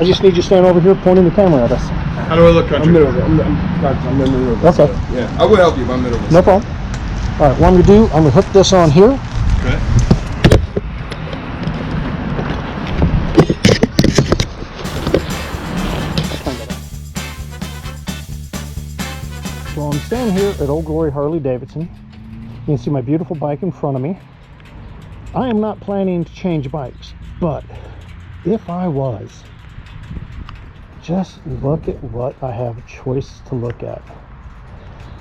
I just need you to stand over here pointing the camera at us. How do I look, country? I'm middle. I'm in the middle. Okay. So, yeah, I will help you, but I'm middle. No problem. All right, what I'm going to do, I'm going to hook this on here. Okay. So I'm standing here at Old Glory Harley Davidson. You can see my beautiful bike in front of me. I am not planning to change bikes, but if I was, just look at what I have a choice to look at.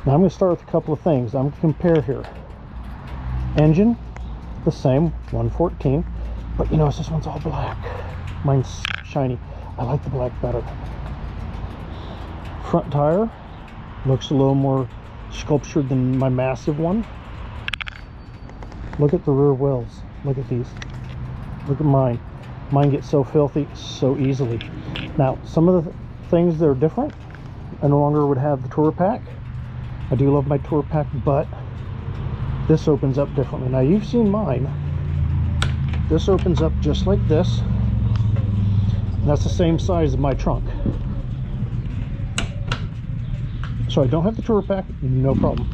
Now I'm going to start with a couple of things. I'm going to compare here. Engine, the same, 114, but you notice this one's all black. Mine's shiny. I like the black better. Front tire looks a little more sculptured than my massive one. Look at the rear wheels. Look at these. Look at mine. Mine gets so filthy so easily. Now, some of the things that are different, I no longer would have the Tour Pak. I do love my Tour Pak, but this opens up differently. Now, you've seen mine. This opens up just like this. And that's the same size as my trunk. So I don't have the Tour Pak, no problem.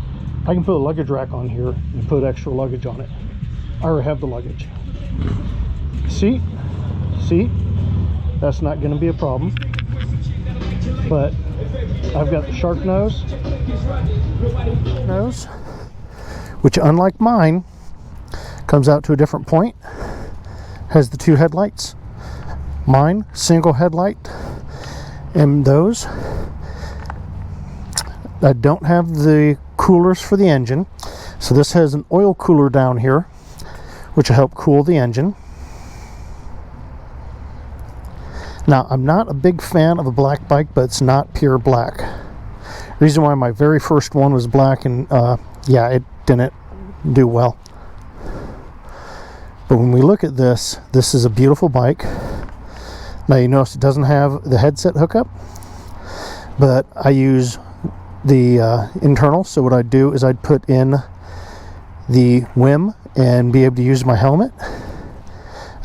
I can put a luggage rack on here and put extra luggage on it. I already have the luggage. Seat, that's not going to be a problem. But I've got the shark nose, which unlike mine, comes out to a different point, has the two headlights. Mine, single headlight, and those. I don't have the coolers for the engine, so this has an oil cooler down here, which will help cool the engine. Now, I'm not a big fan of a black bike, but it's not pure black. Reason why my very first one was black, and yeah, it didn't do well. But when we look at this, this is a beautiful bike. Now you notice it doesn't have the headset hookup, but I use the internal. So what I'd do is I'd put in the WIM and be able to use my helmet.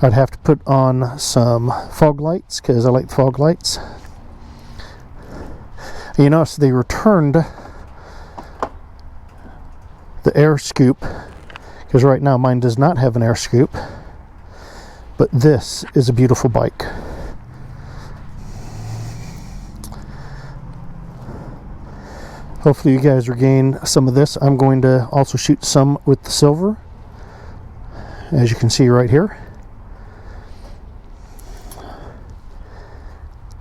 I'd have to put on some fog lights because I like fog lights. And you notice they returned the air scoop, because right now mine does not have an air scoop, but this is a beautiful bike. Hopefully you guys regain some of this. I'm going to also shoot some with the silver, as you can see right here.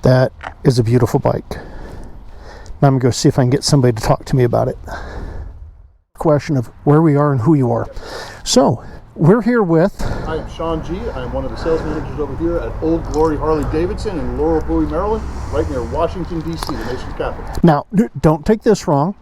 That is a beautiful bike. Now I'm going to go see if I can get somebody to talk to me about it. Question of where we are and who you are. So, we're here with... I am Sean G. I am one of the sales managers over here at Old Glory Harley Davidson in Laurel, Bowie, Maryland, right near Washington, D.C., the nation's capital. Now, don't take this wrong.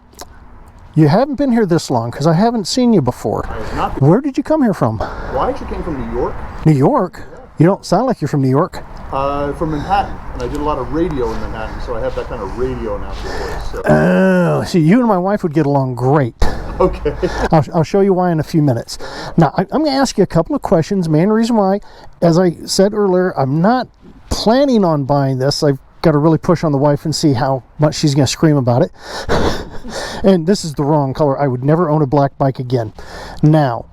You haven't been here this long because I haven't seen you before. I have not. Where did you come here from? Well, I actually came from New York. New York? Yeah. You don't sound like you're from New York. From Manhattan, and I did a lot of radio in Manhattan, so I have that kind of radio announcer voice. So. Oh, see, you and my wife would get along great. Okay. I'll show you why in a few minutes. Now, I'm going to ask you a couple of questions. Main reason why, as I said earlier, I'm not planning on buying this. I've got to really push on the wife and see how much she's going to scream about it. And this is the wrong color. I would never own a black bike again. Now,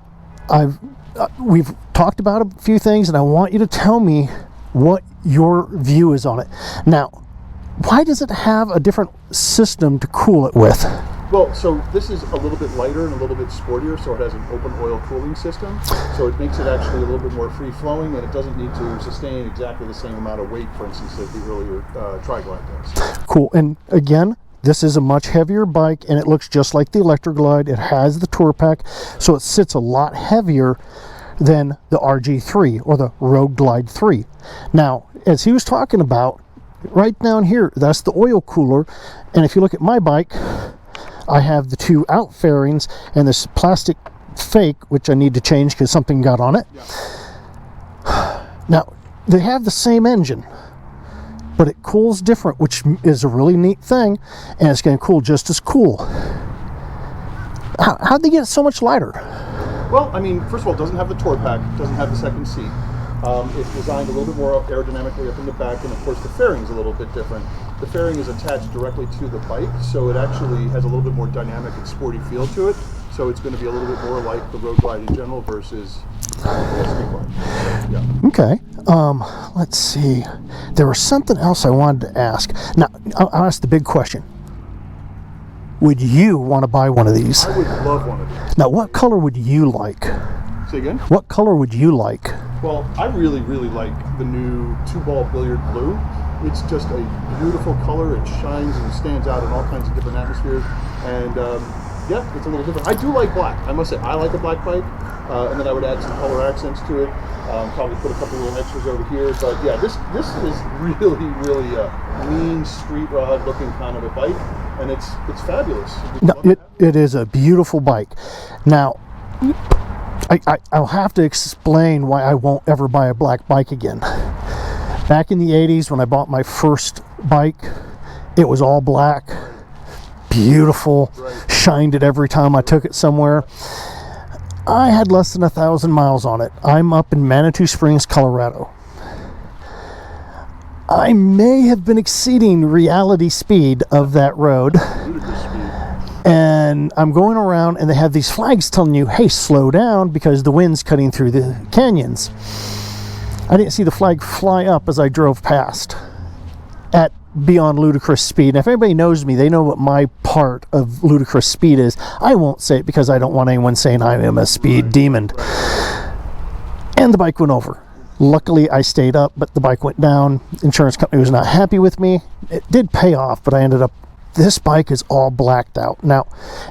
we've talked about a few things, and I want you to tell me what your view is on it. Now, why does it have a different system to cool it with? Well, so this is a little bit lighter and a little bit sportier, so it has an open oil cooling system. So it makes it actually a little bit more free-flowing, and it doesn't need to sustain exactly the same amount of weight, for instance, that the earlier Tri-Glide does. Cool. And again, this is a much heavier bike, and it looks just like the Electroglide. It has the Tour Pak, so it sits a lot heavier than the RG3 or the Road Glide 3. Now, as he was talking about, right down here, that's the oil cooler. And if you look at my bike, I have the two out fairings and this plastic fake, which I need to change because something got on it. Yeah. Now, they have the same engine, but it cools different, which is a really neat thing, and it's going to cool just as cool. How'd they get it so much lighter? Well, I mean, first of all, it doesn't have the Tour Pak, doesn't have the second seat. It's designed a little bit more aerodynamically up in the back, and of course the fairing is a little bit different. The fairing is attached directly to the bike, so it actually has a little bit more dynamic and sporty feel to it. So it's going to be a little bit more like the road glide in general versus the street glide. So, yeah. Okay. Let's see. There was something else I wanted to ask. Now, I'll ask the big question. Would you want to buy one of these? I would love one of these. Now, what color would you like? Say again? What color would you like? Well, I really, really like the new 2-ball billiard blue. It's just a beautiful color. It shines and stands out in all kinds of different atmospheres. And yeah, it's a little different. I do like black. I must say, I like a black bike. And then I would add some color accents to it. Probably put a couple little extras over here. But yeah, this is really, really a mean street rod looking kind of a bike. And it's fabulous. No, it is a beautiful bike. Now, I'll have to explain why I won't ever buy a black bike again. Back in the 80s when I bought my first bike, it was all black, beautiful, shined it every time I took it somewhere. I had less than 1,000 miles on it. I'm up in Manitou Springs, Colorado. I may have been exceeding reality speed of that road. And I'm going around and they have these flags telling you, hey, slow down because the wind's cutting through the canyons. I didn't see the flag fly up as I drove past at beyond ludicrous speed. And if anybody knows me, they know what my part of ludicrous speed is. I won't say it because I don't want anyone saying I am a speed demon. And the bike went over. Luckily, I stayed up, but the bike went down. Insurance company was not happy with me. It did pay off, but I ended up, this bike is all blacked out. Now,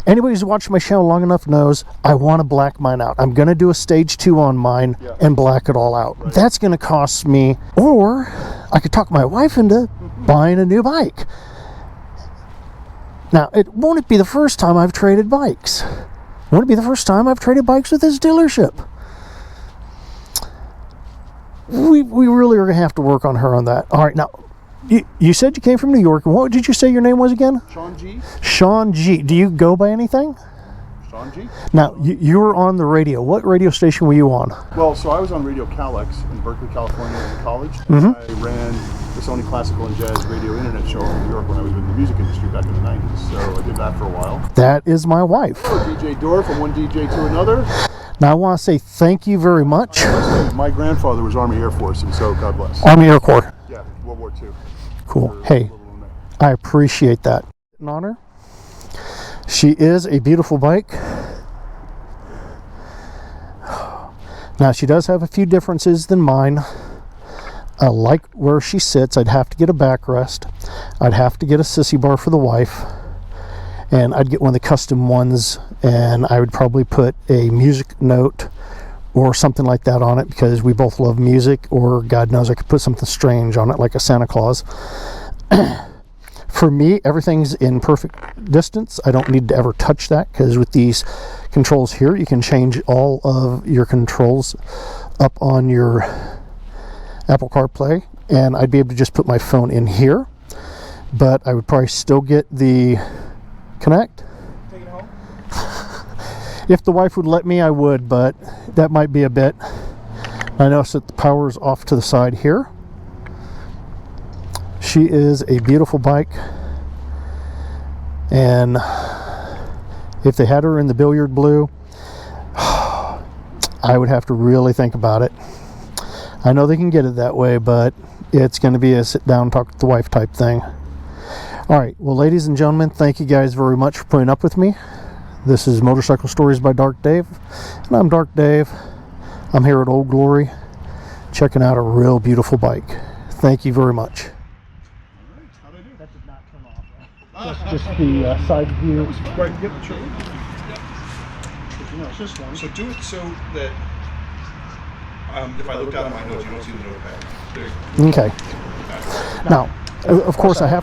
anybody who's watched my channel long enough knows I want to black mine out. I'm going to do a stage 2 on mine and black it all out. That's going to cost me, or I could talk my wife into buying a new bike. Now, it won't be the first time I've traded bikes. Won't it be the first time I've traded bikes with this dealership? We really are going to have to work on her on that. All right, now, you said you came from New York. What did you say your name was again? Sean G. Sean G. Do you go by anything? Sean G. Now, you were on the radio. What radio station were you on? Well, so I was on Radio Calex in Berkeley, California in college. I ran the Sony Classical and Jazz radio internet show in New York when I was in the music industry back in the 90s. So I did that for a while. That is my wife. DJ Door from one DJ to another. Now, I want to say thank you very much. My grandfather was Army Air Force, and so God bless. Army Air Corps. Yeah, World War II. Cool. Hey, I appreciate that. An honor. She is a beautiful bike. Now, she does have a few differences than mine. I like where she sits. I'd have to get a backrest. I'd have to get a sissy bar for the wife. And I'd get one of the custom ones, and I would probably put a music note or something like that on it because we both love music, or God knows I could put something strange on it like a Santa Claus. For me, everything's in perfect distance. I don't need to ever touch that because with these controls here, you can change all of your controls up on your Apple CarPlay, and I'd be able to just put my phone in here, but I would probably still get the Connect. Take it home. If the wife would let me, I would, but that might be a bit. I notice that the power is off to the side here. She is a beautiful bike, and if they had her in the billiard blue, I would have to really think about it. I know they can get it that way, but it's going to be a sit down, talk to the wife type thing. All right, well, ladies and gentlemen, thank you guys very much for putting up with me. This is Motorcycle Stories by Dark Dave, and I'm Dark Dave. I'm here at Old Glory, checking out a real beautiful bike. Thank you very much. How'd I do? That did not turn off. That's just the side view. Right, yep, sure. It's this one. So do it so that if I look down at my notes, you don't see the notepad. There you go. Okay. Now, of course, I have